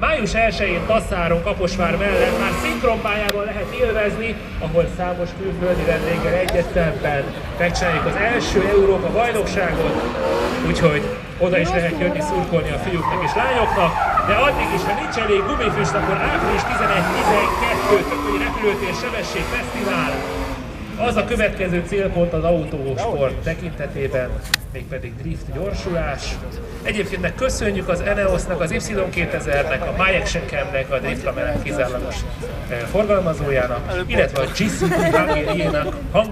Május 1-én Tasszáron, Kaposvár mellett már szinkronpályában lehet élvezni, ahol számos külföldi vendéggel egy szemben megcsináljuk az első Európa bajnokságot, úgyhogy oda is lehet jönni szurkolni a fiúknak és lányoknak, de addig is, ha nincs elég gumifüst, akkor április 11-12 Tököli Repülőtér Sebesség Fesztivál. Az a következő célpont az autósport tekintetében, mégpedig drift gyorsulás. Egyébként köszönjük az Eneosnak, az Y2000-nek, a My Action Cam-nek, a Drift Kamerák kizárólagos forgalmazójának, illetve a GCT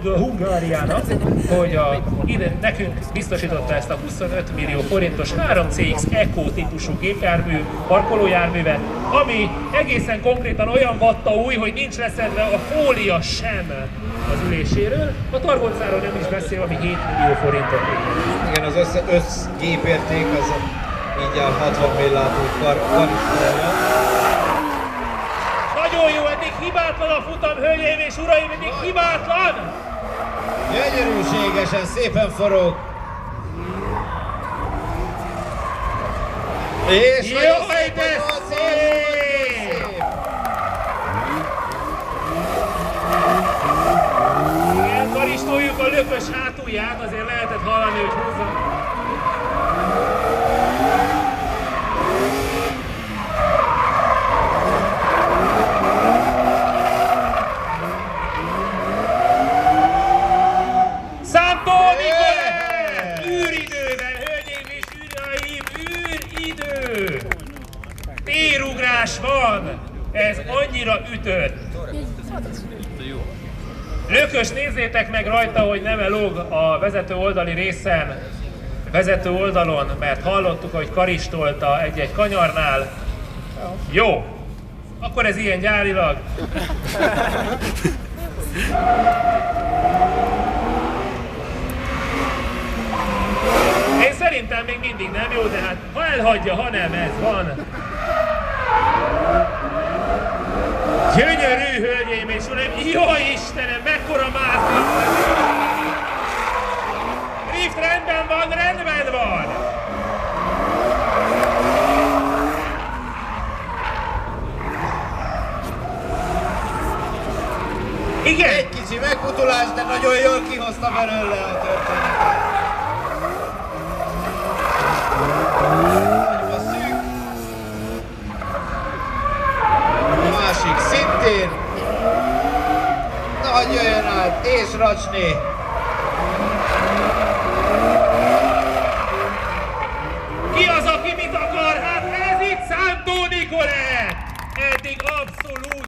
Hungáriának, hogy nekünk biztosította ezt a 25 millió forintos 3CX Eco típusú gépjármű, parkolójárművet, ami egészen konkrétan olyan vattaúj, hogy nincs leszedve a fólia sem az üléséről, a targoncáról nem is beszél, ami 7 millió forintot ér. Igen, az összgépérték az mindjárt 60 millátó karistája. Nagyon jó, eddig hibátlan a futam, hölgyeim és uraim, eddig hibátlan! Gyönyörűségesen, szépen forog. És jaj, de szép! Karistoljuk a lökös hátulját, azért lehetett hallani, hogy húzza. Szántó Nikolett! Űridőben, hölgyeim és uraim, űridő! Térugrás van! Ez annyira ütött! Lökös, nézzétek meg rajta, hogy nem elog a vezető oldali részen, vezető oldalon, mert hallottuk, hogy karistolta egy-egy kanyarnál. Jó, akkor ez ilyen gyárilag. Én szerintem még mindig nem jó, de hát ha elhagyja, ha nem, ez van. Gyönyörű, hölgyeim és uraim! Jaj Istenem, mekkora mázli! Drift rendben van, rendben van! Igen! Egy kicsi megputulás, de nagyon jól kihozta belőle a történetet. Szintén nagy jöjjön át, és racsni! Ki az, aki mit akar? Hát ez itt Szántó Nikolett! Eddig abszolút